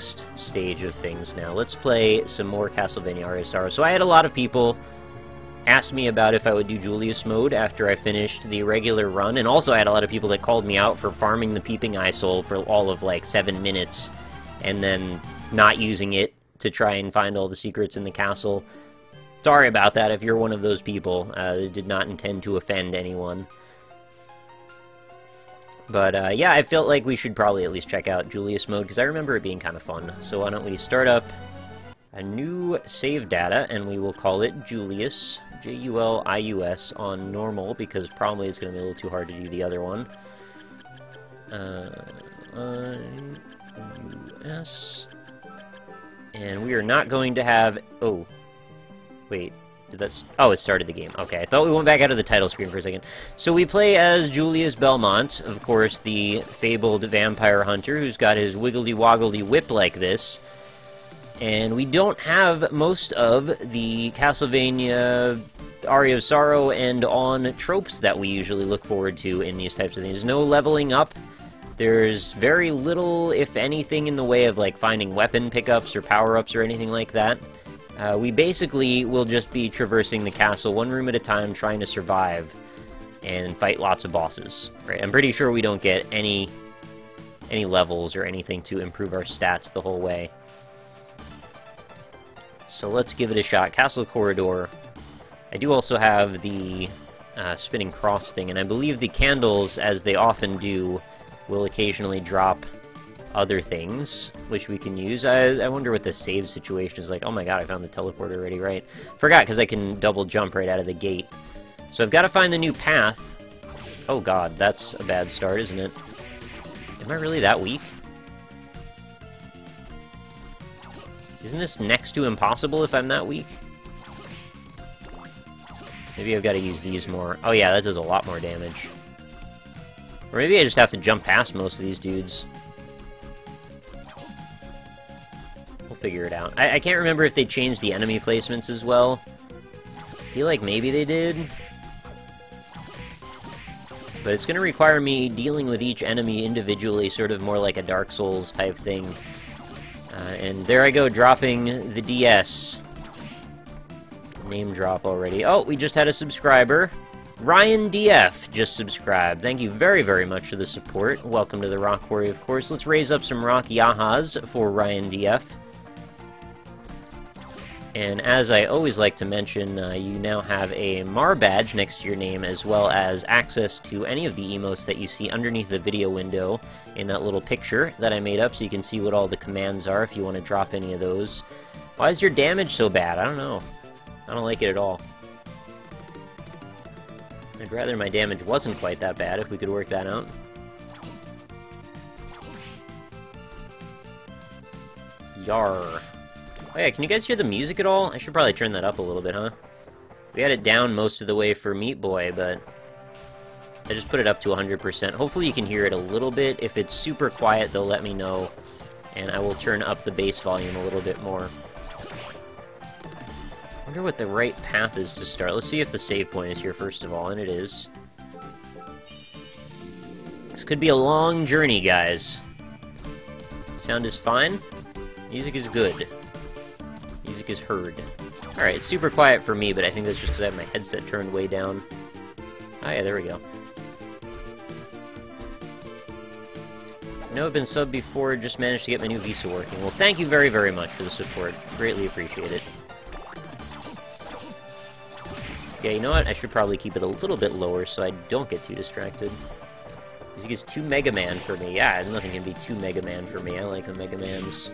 next stage of things now. Let's play some more Castlevania Aria of Sorrow. So I had a lot of people ask me about if I would do Julius mode after I finished the regular run, and also I had a lot of people that called me out for farming the Peeping Eye Soul for all of like 7 minutes, and then not using it to try and find all the secrets in the castle. Sorry about that if you're one of those people. I did not intend to offend anyone. But yeah, I felt like we should probably at least check out Julius mode, because I remember it being kind of fun. So why don't we start up a new save data, and we will call it Julius, Julius, on normal, because probably it's going to be a little too hard to do the other one. US. And we are not going to have... Oh. Wait. Oh, it started the game. Okay, I thought we went back out of the title screen for a second. So we play as Julius Belmont, of course, the fabled vampire hunter who's got his wiggly-woggly whip like this. And we don't have most of the Castlevania Aria of Sorrow and on tropes that we usually look forward to in these types of things. No leveling up. There's very little, if anything, in the way of like finding weapon pickups or power-ups or anything like that. We basically will just be traversing the castle one room at a time, trying to survive and fight lots of bosses. Right? I'm pretty sure we don't get any levels or anything to improve our stats the whole way. So let's give it a shot. Castle Corridor. I do also have the spinning cross thing, and I believe the candles, as they often do, will occasionally drop other things, which we can use. I wonder what the save situation is like. Oh my god, I found the teleporter already, right? Forgot, because I can double jump right out of the gate. So I've got to find the new path. Oh god, that's a bad start, isn't it? Am I really that weak? Isn't this next to impossible if I'm that weak? Maybe I've got to use these more. Oh yeah, that does a lot more damage. Or maybe I just have to jump past most of these dudes. We'll figure it out. I can't remember if they changed the enemy placements as well. I feel like maybe they did. But it's going to require me dealing with each enemy individually, sort of more like a Dark Souls type thing. And there I go, dropping the DS. Name drop already. Oh, we just had a subscriber. Ryan DF just subscribed. Thank you very, very much for the support. Welcome to the Rock Quarry, of course. Let's raise up some Rock Yahas for Ryan DF. And as I always like to mention, you now have a Mar badge next to your name, as well as access to any of the emotes that you see underneath the video window in that little picture that I made up, so you can see what all the commands are if you want to drop any of those. Why is your damage so bad? I don't know. I don't like it at all. I'd rather my damage wasn't quite that bad, if we could work that out. Yar. Oh yeah, can you guys hear the music at all? I should probably turn that up a little bit, huh? We had it down most of the way for Meat Boy, but I just put it up to 100%. Hopefully you can hear it a little bit. If it's super quiet, they'll let me know, and I will turn up the bass volume a little bit more. I wonder what the right path is to start. Let's see if the save point is here first of all, and it is. This could be a long journey, guys. Sound is fine. Music is good. Music is heard. Alright, it's super quiet for me, but I think that's just because I have my headset turned way down. Oh yeah, there we go. I know I've been subbed before, just managed to get my new visa working. Well, thank you very, very much for the support. Greatly appreciate it. Yeah, you know what? I should probably keep it a little bit lower so I don't get too distracted. Music is too Mega Man for me. Yeah, nothing can be too Mega Man for me. I like the Mega Mans.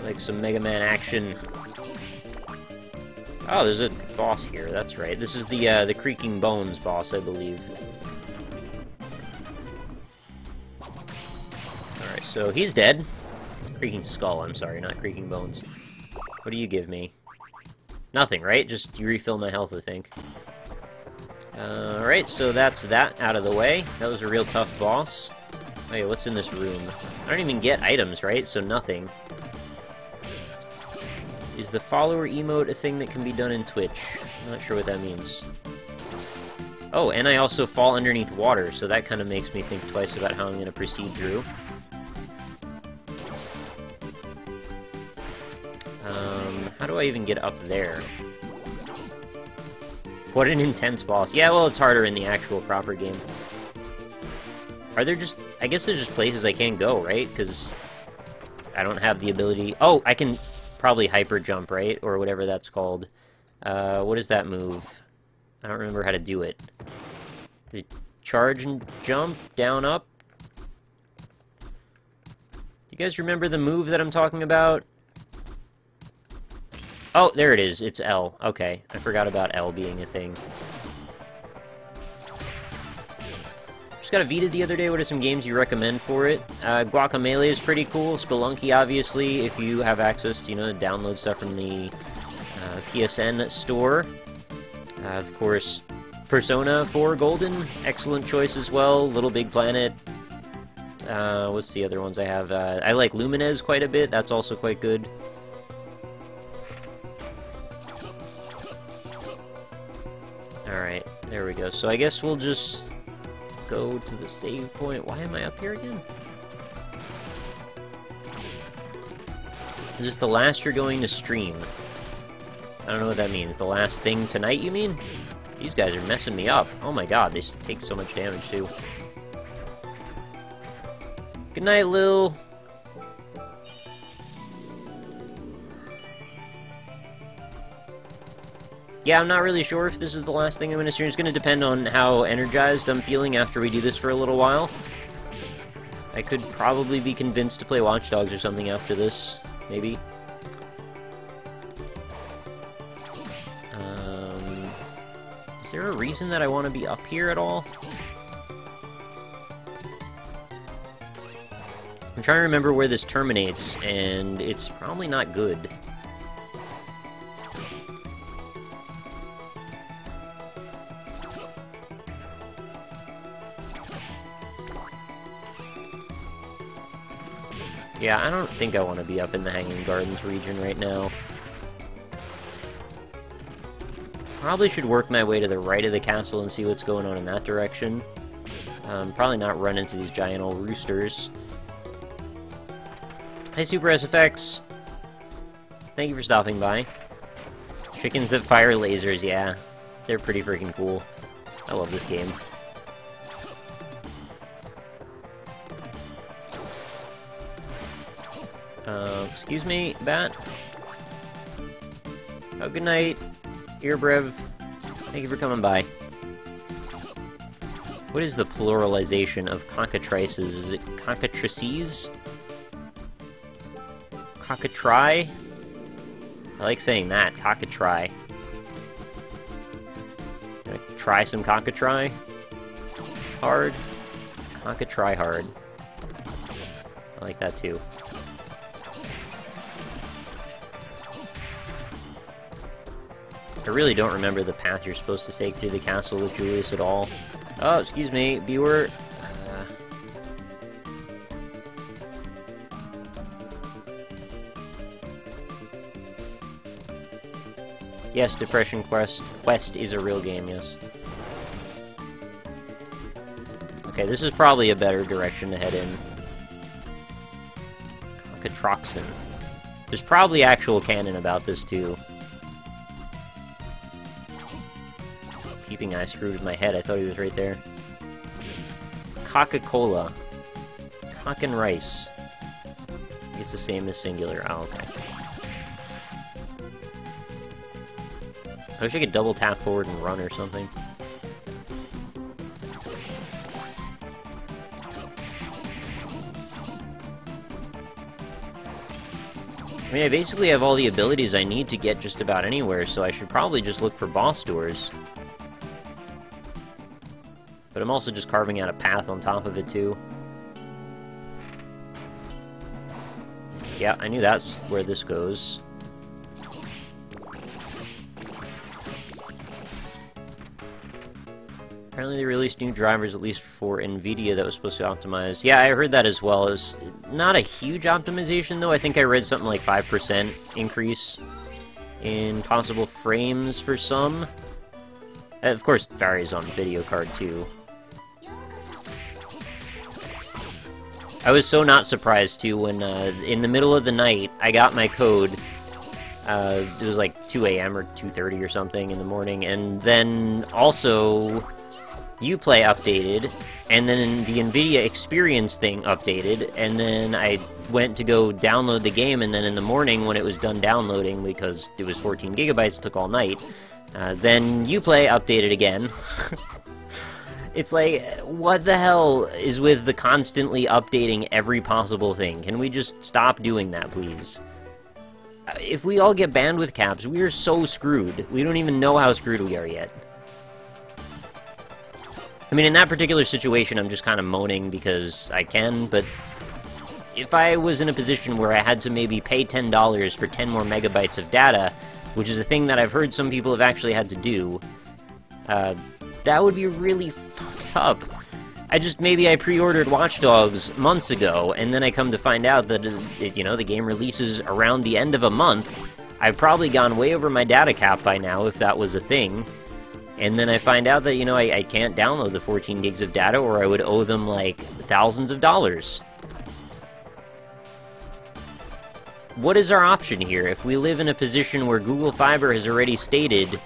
I like some Mega Man action. Oh, there's a boss here. That's right. This is the Creaking Bones boss, I believe. Alright, so he's dead. Creaking Skull, I'm sorry, not Creaking Bones. What do you give me? Nothing, right? Just you refill my health, I think. Alright, so that's that out of the way. That was a real tough boss. Oh yeah, what's in this room? I don't even get items, right? So nothing. Is the follower emote a thing that can be done in Twitch? I'm not sure what that means. Oh, and I also fall underneath water, so that kind of makes me think twice about how I'm going to proceed through. How do I even get up there? What an intense boss. Yeah, well, it's harder in the actual proper game. Are there just... I guess there's just places I can't go, right? Because I don't have the ability... Oh, I can probably hyper jump, right? Or whatever that's called. What is that move? I don't remember how to do it. The charge and jump? Down, up? Do you guys remember the move that I'm talking about? Oh, there it is. It's L. Okay. I forgot about L being a thing. Just got a Vita the other day. What are some games you recommend for it? Guacamelee is pretty cool. Spelunky, obviously, if you have access to, download stuff from the PSN store. Of course, Persona 4 Golden, excellent choice as well. Little Big Planet. What's the other ones I have? I like Lumines quite a bit. That's also quite good. Alright, there we go. So I guess we'll just go to the save point. Why am I up here again? Is this the last you're going to stream? I don't know what that means. The last thing tonight, you mean? These guys are messing me up. Oh my god, they take so much damage, too. Good night, Lil. Yeah, I'm not really sure if this is the last thing I'm going to stream. It's going to depend on how energized I'm feeling after we do this for a little while. I could probably be convinced to play Watch Dogs or something after this. Maybe. Is there a reason that I want to be up here at all? I'm trying to remember where this terminates, and it's probably not good. Yeah, I don't think I want to be up in the Hanging Gardens region right now. Probably should work my way to the right of the castle and see what's going on in that direction. Probably not run into these giant old roosters. Hey, Super SFX. Thank you for stopping by. Chickens that fire lasers, yeah. They're pretty freaking cool. I love this game. Excuse me, Bat. Oh, good night, Earbrev. Thank you for coming by. What is the pluralization of cockatrices? Is it cockatrices? Cockatry? I like saying that, cockatry. Gonna try some cockatry? Hard? Cockatry hard. I like that too. I really don't remember the path you're supposed to take through the castle with Julius at all. Oh, excuse me, viewer. Yes, Depression Quest is a real game, yes. Okay, this is probably a better direction to head in. Cockatroxin. There's probably actual canon about this, too. Keeping I screwed with my head, I thought he was right there. Coca-Cola. Cock and rice. It's the same as singular. Oh, okay. I wish I could double tap forward and run or something. I mean, I basically have all the abilities I need to get just about anywhere, so I should probably just look for boss doors. But I'm also just carving out a path on top of it, too. Yeah, I knew that's where this goes. Apparently they released new drivers, at least for NVIDIA, that was supposed to optimize. Yeah, I heard that as well. It was not a huge optimization, though. I think I read something like 5% increase in possible frames for some. Of course, it varies on video card, too. I was so not surprised, too, when in the middle of the night, I got my code, It was like 2 a.m. or 2:30 or something in the morning, and then also Uplay updated, and then the NVIDIA Experience thing updated, and then I went to go download the game, and then in the morning when it was done downloading, because it was 14 gigabytes, took all night, then Uplay updated again. It's like, what the hell is with the constantly updating every possible thing? Can we just stop doing that, please? If we all get bandwidth caps, we are so screwed. We don't even know how screwed we are yet. I mean, in that particular situation, I'm just kind of moaning because I can, but if I was in a position where I had to maybe pay $10 for 10 more megabytes of data, which is a thing that I've heard some people have actually had to do, that would be really fucked up. Maybe I pre-ordered Watch Dogs months ago, and then I come to find out that, you know, the game releases around the end of a month. I've probably gone way over my data cap by now, if that was a thing. And then I find out that, you know, I can't download the 14 gigs of data, or I would owe them, like, thousands of dollars. What is our option here? If we live in a position where Google Fiber has already stated,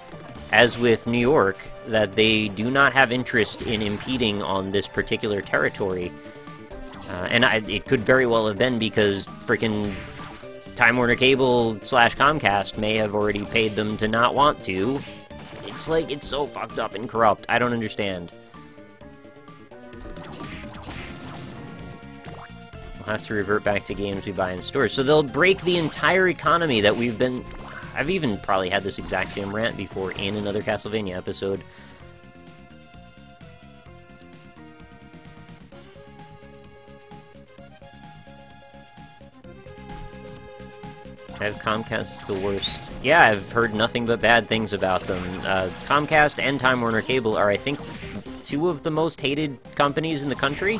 as with New York, that they do not have interest in impeding on this particular territory. And it could very well have been because frickin' Time Warner Cable / Comcast may have already paid them to not want to. It's like, it's so fucked up and corrupt. I don't understand. We'll have to revert back to games we buy in stores. So they'll break the entire economy that we've been... I've even probably had this exact same rant before in another Castlevania episode. I have Comcast, the worst. Yeah, I've heard nothing but bad things about them. Comcast and Time Warner Cable are, I think, two of the most hated companies in the country.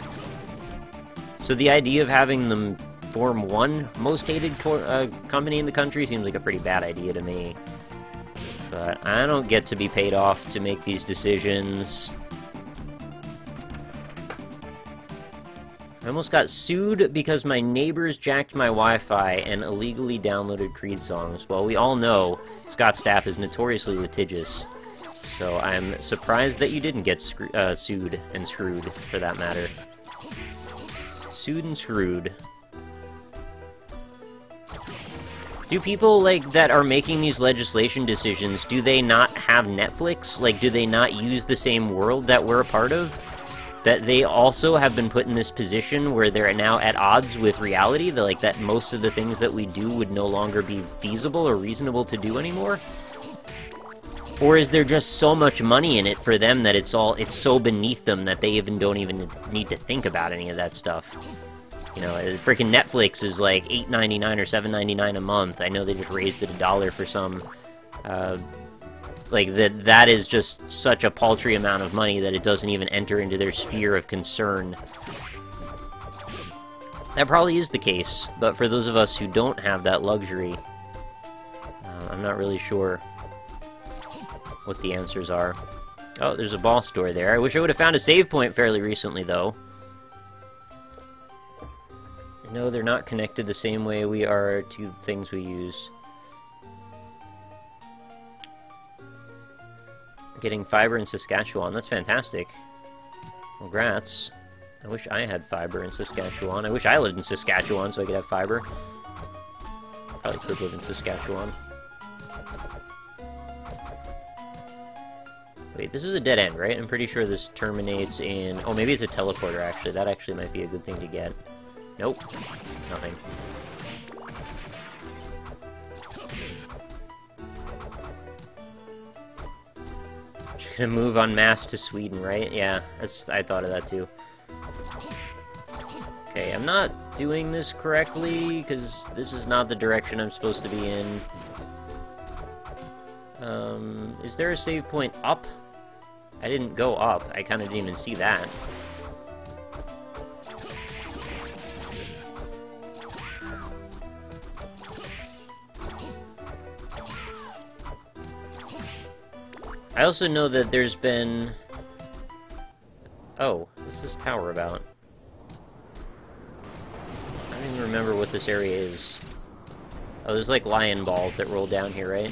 So the idea of having them form one most hated company in the country seems like a pretty bad idea to me. But I don't get to be paid off to make these decisions. I almost got sued because my neighbors jacked my Wi-Fi and illegally downloaded Creed songs. Well, we all know Scott Stapp is notoriously litigious, so I'm surprised that you didn't get sued and screwed, for that matter. Sued and screwed. Do people, like, that are making these legislation decisions, do they not have Netflix? Like, do they not use the same world that we're a part of? That they also have been put in this position where they're now at odds with reality? That most of the things that we do would no longer be feasible or reasonable to do anymore? Or is there just so much money in it for them that it's so beneath them that they don't even need to think about any of that stuff? You know, freaking Netflix is like $8.99 or $7.99 a month. I know they just raised it $1 for some. That is just such a paltry amount of money that it doesn't even enter into their sphere of concern. That probably is the case, but for those of us who don't have that luxury, I'm not really sure what the answers are. Oh, there's a ball store there. I wish I would have found a save point fairly recently, though. No, they're not connected the same way we are to things we use. Getting fiber in Saskatchewan, that's fantastic. Congrats. I wish I had fiber in Saskatchewan. I wish I lived in Saskatchewan so I could have fiber. Probably could live in Saskatchewan. Wait, this is a dead end, right? I'm pretty sure this terminates in... Oh, maybe it's a teleporter, actually. That actually might be a good thing to get. Nope. Nothing. Just gonna move en masse to Sweden, right? Yeah, I thought of that too. Okay, I'm not doing this correctly, because this is not the direction I'm supposed to be in. Is there a save point up? I didn't go up. I kind of didn't even see that. I also know that there's been... Oh, what's this tower about? I don't even remember what this area is. Oh, there's like lion balls that roll down here, right?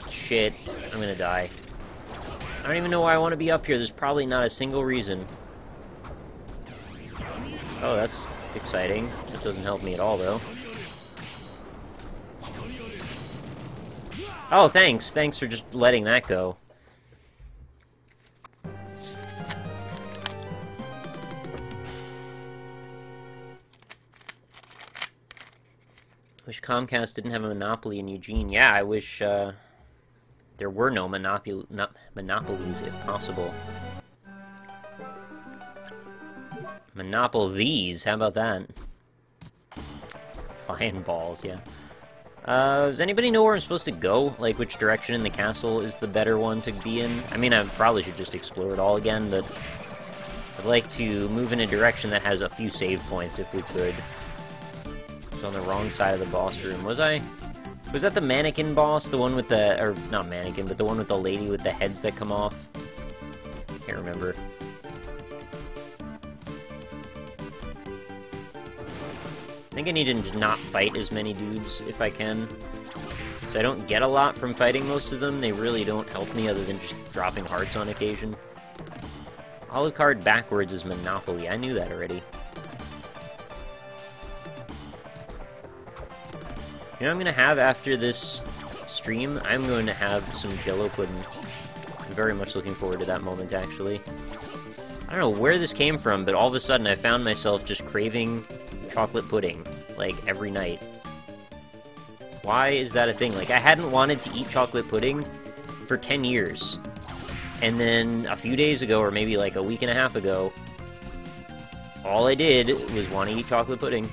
Shit. I'm gonna die. I don't even know why I want to be up here. There's probably not a single reason. Oh, that's exciting. That doesn't help me at all, though. Oh, thanks. Thanks for just letting that go. Wish Comcast didn't have a monopoly in Eugene. Yeah, I wish there were no monopolies, if possible. Monopolies, how about that? Flying balls, yeah. Does anybody know where I'm supposed to go? Like, which direction in the castle is the better one to be in? I mean, I probably should just explore it all again, but I'd like to move in a direction that has a few save points, if we could. It's on the wrong side of the boss room. Was that the mannequin boss? The one with the... or, not mannequin, but the one with the lady with the heads that come off? Can't remember. I think I need to not fight as many dudes, if I can. So I don't get a lot from fighting most of them. They really don't help me other than just dropping hearts on occasion. Alucard backwards is Monopoly. I knew that already. You know what I'm going to have after this stream? I'm going to have some Jello pudding. I'm very much looking forward to that moment, actually. I don't know where this came from, but all of a sudden I found myself just craving chocolate pudding, like, every night. Why is that a thing? Like, I hadn't wanted to eat chocolate pudding for 10 years. And then a few days ago, or maybe like a week and a half ago, all I did was want to eat chocolate pudding.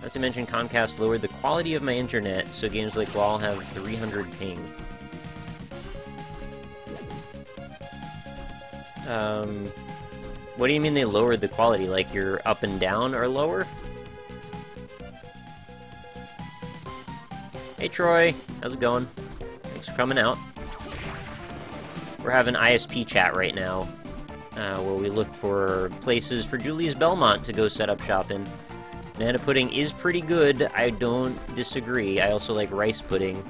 Not to mention Comcast lowered the quality of my internet, so games like LoL have 300 ping. What do you mean they lowered the quality? Like your up and down are lower? Hey Troy, how's it going? Thanks for coming out. We're having ISP chat right now, where we look for places for Julius Belmont to go set up shop in. Banana pudding is pretty good, I don't disagree. I also like rice pudding.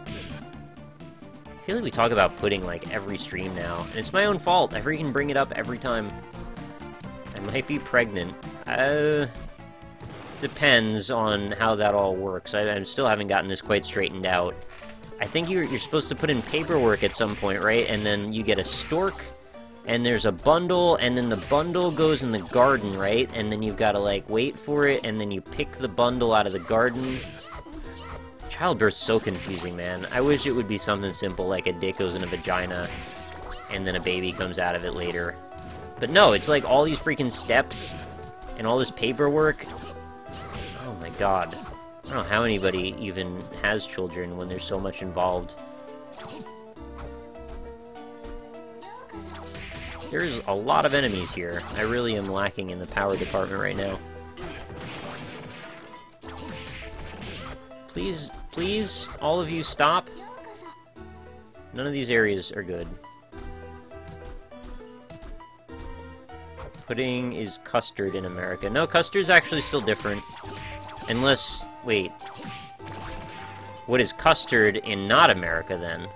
I feel like we talk about pudding like every stream now, and it's my own fault. I freaking bring it up every time. I might be pregnant. Depends on how that all works. I still haven't gotten this quite straightened out. I think you're supposed to put in paperwork at some point, right? And then you get a stork, and there's a bundle, and then the bundle goes in the garden, right? And then you've got to, like, wait for it, and then you pick the bundle out of the garden. Childbirth's so confusing, man. I wish it would be something simple, like a dick goes in a vagina, and then a baby comes out of it later. But no, it's like all these freaking steps, and all this paperwork. Oh my god. I don't know how anybody even has children when there's so much involved. There's a lot of enemies here. I really am lacking in the power department right now. Please, all of you stop. None of these areas are good. Pudding is custard in America. No, custard's actually still different. Unless, wait. What is custard in not America, then?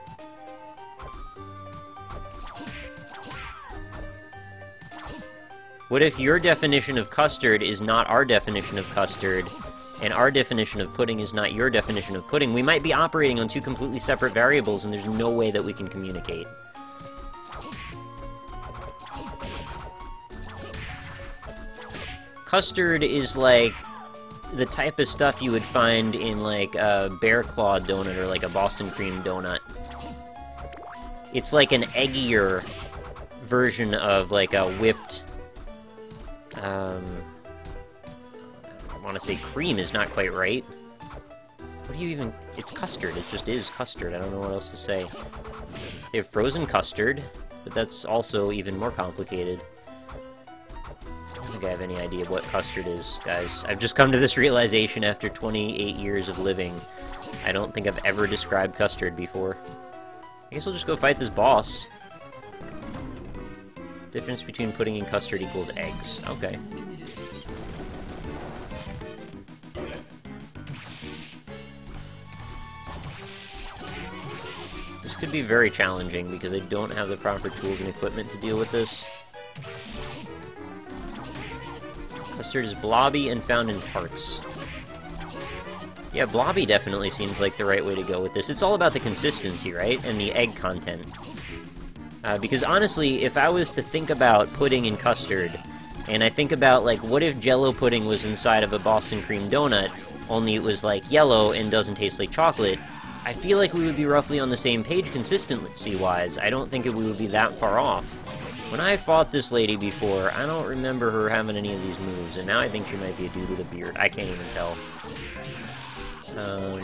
What if your definition of custard is not our definition of custard, and our definition of pudding is not your definition of pudding? We might be operating on two completely separate variables, and there's no way that we can communicate. Custard is like the type of stuff you would find in like a bear claw donut or like a Boston cream donut. It's like an eggier version of like a whipped... I want to say cream is not quite right. What do you even... It's custard. It just is custard. I don't know what else to say. They have frozen custard, but that's also even more complicated. I don't think I have any idea what custard is, guys. I've just come to this realization after 28 years of living. I don't think I've ever described custard before. I guess I'll just go fight this boss. Difference between pudding and custard equals eggs. Okay. This could be very challenging because I don't have the proper tools and equipment to deal with this. Custard is blobby and found in tarts. Yeah, blobby definitely seems like the right way to go with this. It's all about the consistency, right? And the egg content. Because honestly, if I was to think about pudding and custard, and I think about, like, what if Jell-O pudding was inside of a Boston cream donut, only it was, like, yellow and doesn't taste like chocolate, I feel like we would be roughly on the same page consistency-wise. I don't think we would be that far off. When I fought this lady before, I don't remember her having any of these moves, and now I think she might be a dude with a beard. I can't even tell.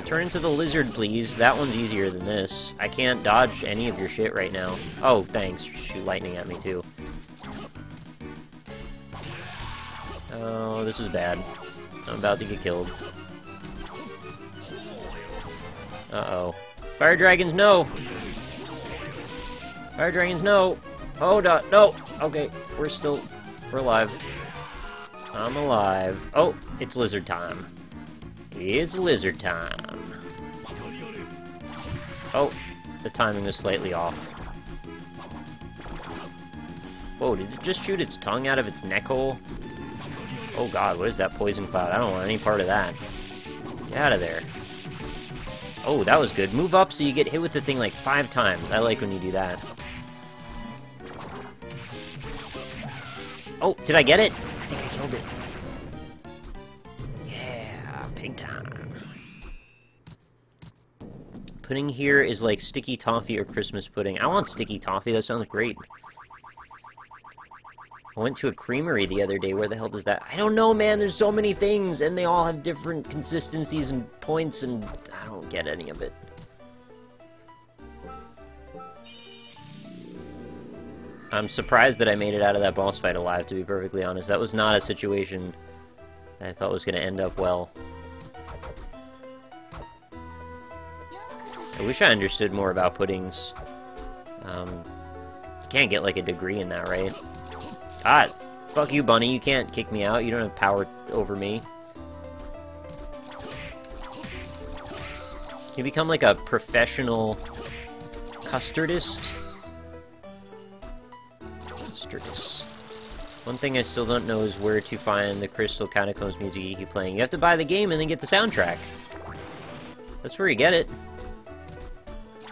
Turn into the lizard, please. That one's easier than this. I can't dodge any of your shit right now. Oh, thanks. Shoot lightning at me, too. Oh, this is bad. I'm about to get killed. Uh-oh. Fire dragons, no! Fire dragons, no! Hold on, no! Okay, we're alive. I'm alive. Oh, it's lizard time. It's lizard time. Oh, the timing is slightly off. Whoa, did it just shoot its tongue out of its neck hole? Oh god, what is that poison cloud? I don't want any part of that. Get out of there. Oh, that was good. Move up so you get hit with the thing like 5 times. I like when you do that. Oh, did I get it? I think I killed it. Yeah, big time. Pudding here is like sticky toffee or Christmas pudding. I want sticky toffee, that sounds great. I went to a creamery the other day. Where the hell does that... I don't know, man. There's so many things, and they all have different consistencies and points, and I don't get any of it. I'm surprised that I made it out of that boss fight alive, to be perfectly honest. That was not a situation that I thought was going to end up well. I wish I understood more about puddings. You can't get, like, a degree in that, right? Ah, fuck you, Bunny. You can't kick me out. You don't have power over me. You become, like, a professional custardist? Custardist. One thing I still don't know is where to find the Crystal Catacombs music you keep playing. You have to buy the game and then get the soundtrack. That's where you get it.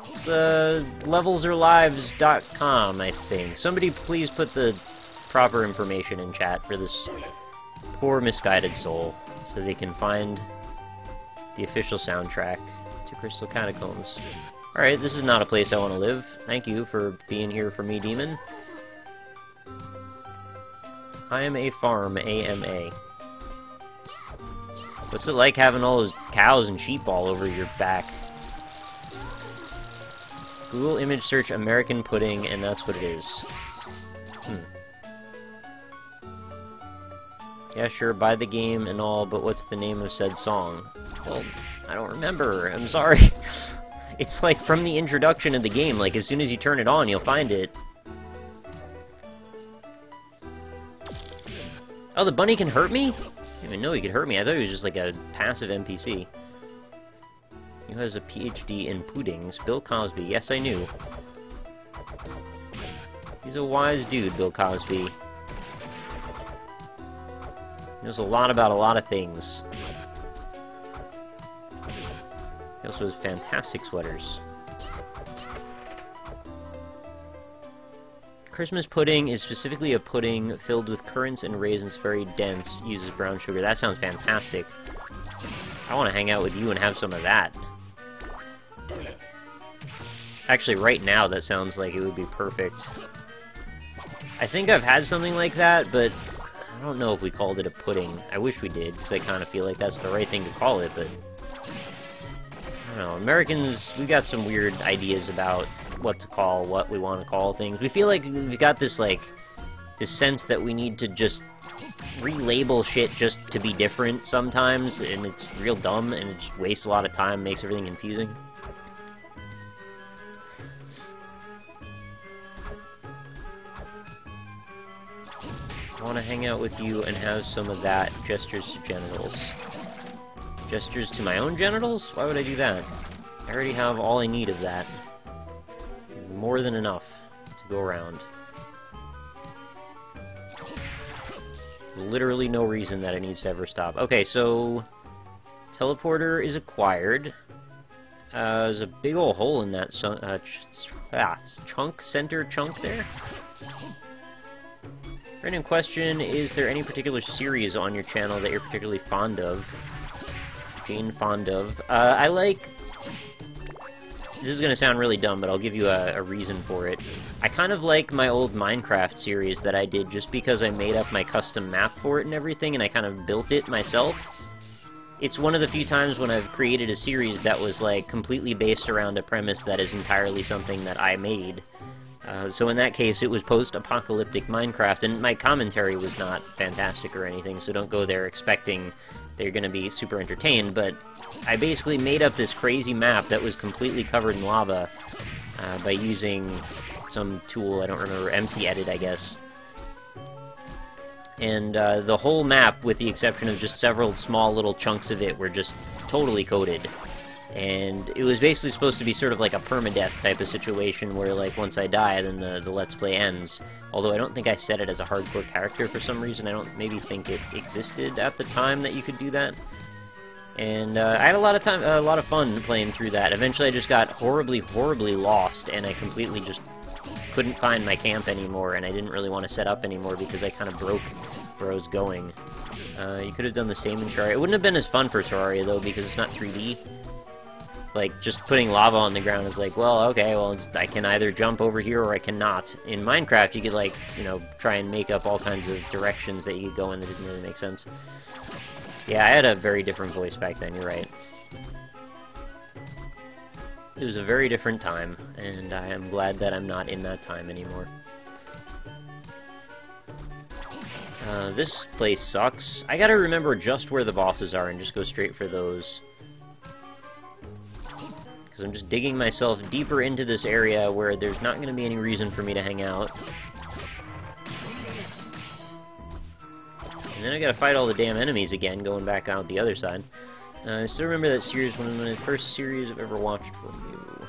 It's, levelsorlives.com, I think. Somebody please put the proper information in chat for this poor misguided soul, so they can find the official soundtrack to Crystal Catacombs. Alright, this is not a place I want to live. Thank you for being here for me, demon. I am a farm, AMA. What's it like having all those cows and sheep all over your back? Google image search American pudding, and that's what it is. Yeah, sure, buy the game and all, but what's the name of said song? Well, I don't remember. I'm sorry. It's like from the introduction of the game. Like, as soon as you turn it on, you'll find it. Oh, the bunny can hurt me? I didn't even know he could hurt me. I thought he was just like a passive NPC. Who has a PhD in puddings? Bill Cosby. Yes, I knew. He's a wise dude, Bill Cosby. He knows a lot about a lot of things. He also has fantastic sweaters. Christmas pudding is specifically a pudding filled with currants and raisins, very dense, uses brown sugar. That sounds fantastic. I want to hang out with you and have some of that. Actually, right now, that sounds like it would be perfect. I think I've had something like that, but I don't know if we called it a pudding. I wish we did, because I kind of feel like that's the right thing to call it, but I don't know. Americans, we got some weird ideas about what to call, what we want to call things. We feel like we've got this, like, this sense that we need to just relabel shit just to be different sometimes, and it's real dumb, and it just wastes a lot of time, makes everything confusing. I want to hang out with you and have some of that. Gestures to genitals. Gestures to my own genitals? Why would I do that? I already have all I need of that. More than enough to go around. Literally no reason that it needs to ever stop. Okay, so... Teleporter is acquired. There's a big old hole in that center chunk there. Random question, is there any particular series on your channel that you're particularly fond of? Jane fond of. I like... This is gonna sound really dumb, but I'll give you a reason for it. I kind of like my old Minecraft series that I did just because I made up my custom map for it and everything, and I kind of built it myself. It's one of the few times when I've created a series that was, like, completely based around a premise that is entirely something that I made. So in that case, it was post-apocalyptic Minecraft, and my commentary was not fantastic or anything, so don't go there expecting they're gonna be super entertained, but I basically made up this crazy map that was completely covered in lava by using some tool, I don't remember, MC Edit, I guess. And the whole map, with the exception of just several small little chunks of it, were just totally coated. And it was basically supposed to be sort of like a permadeath type of situation where, like, once I die, then the Let's Play ends. Although I don't think I set it as a hardcore character for some reason. I don't maybe think it existed at the time that you could do that. And I had a lot of fun playing through that. Eventually I just got horribly, horribly lost, and I completely just couldn't find my camp anymore, and I didn't really want to set up anymore because I kind of broke where I was going. You could have done the same in Terraria. It wouldn't have been as fun for Terraria, though, because it's not 3D. Like, just putting lava on the ground is like, well, okay, well, I can either jump over here or I cannot. In Minecraft, you could, like, you know, try and make up all kinds of directions that you could go in that didn't really make sense. Yeah, I had a very different voice back then, you're right. It was a very different time, and I am glad that I'm not in that time anymore. This place sucks. I gotta remember just where the bosses are and just go straight for those. Because I'm just digging myself deeper into this area where there's not gonna be any reason for me to hang out. And then I gotta fight all the damn enemies again, going back out the other side. I still remember that series, one of the first series I've ever watched from you.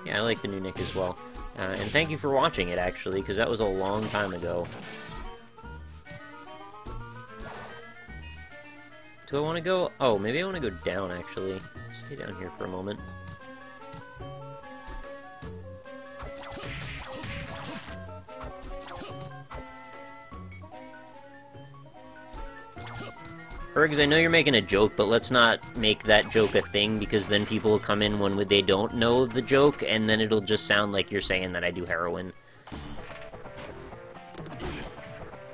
Yeah, I like the new Nick as well. And thank you for watching it, actually, because that was a long time ago. Do I want to go? Oh, maybe I want to go down, actually. Stay down here for a moment. Ergs, I know you're making a joke, but let's not make that joke a thing, because then people will come in when they don't know the joke, and then it'll just sound like you're saying that I do heroin.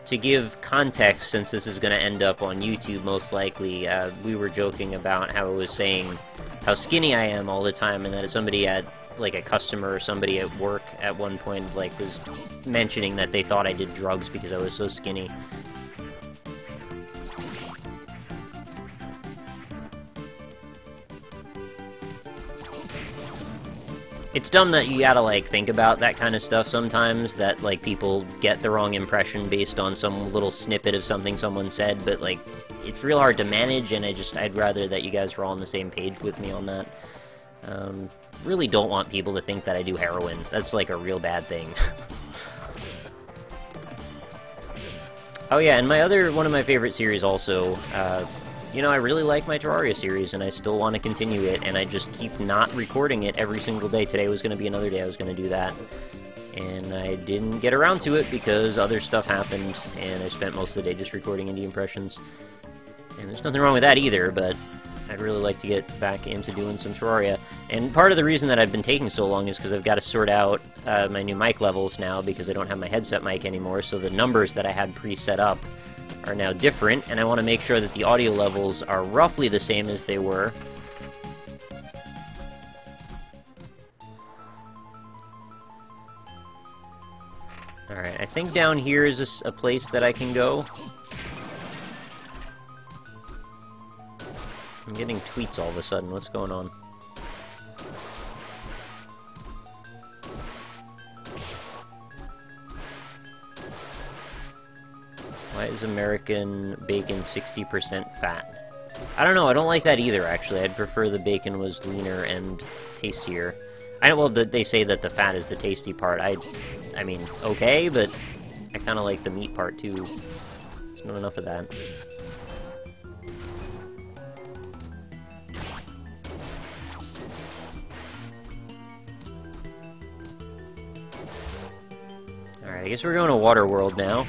To give context, since this is going to end up on YouTube most likely, we were joking about how it was saying how skinny I am all the time, and that somebody at, like, a customer or somebody at work at one point, like, was mentioning that they thought I did drugs because I was so skinny. It's dumb that you gotta, like, think about that kind of stuff sometimes, that, like, people get the wrong impression based on some little snippet of something someone said, but, like, it's real hard to manage, and I'd rather that you guys were all on the same page with me on that. Really don't want people to think that I do heroin. That's, like, a real bad thing. Oh yeah, and one of my favorite series also, you know, I really like my Terraria series, and I still want to continue it, and I just keep not recording it every single day. Today was going to be another day I was going to do that, and I didn't get around to it because other stuff happened, and I spent most of the day just recording indie impressions. And there's nothing wrong with that either, but I'd really like to get back into doing some Terraria. And part of the reason that I've been taking so long is because I've got to sort out my new mic levels now, because I don't have my headset mic anymore, so the numbers that I had pre-set up are now different, and I want to make sure that the audio levels are roughly the same as they were. Alright, I think down here is a place that I can go. I'm getting tweets all of a sudden. What's going on? Why is American bacon 60% fat? I don't know, I don't like that either, actually. I'd prefer the bacon was leaner and tastier. I know, well, they say that the fat is the tasty part. I mean, okay, but I kind of like the meat part, too. There's not enough of that. Alright, I guess we're going to Water World now.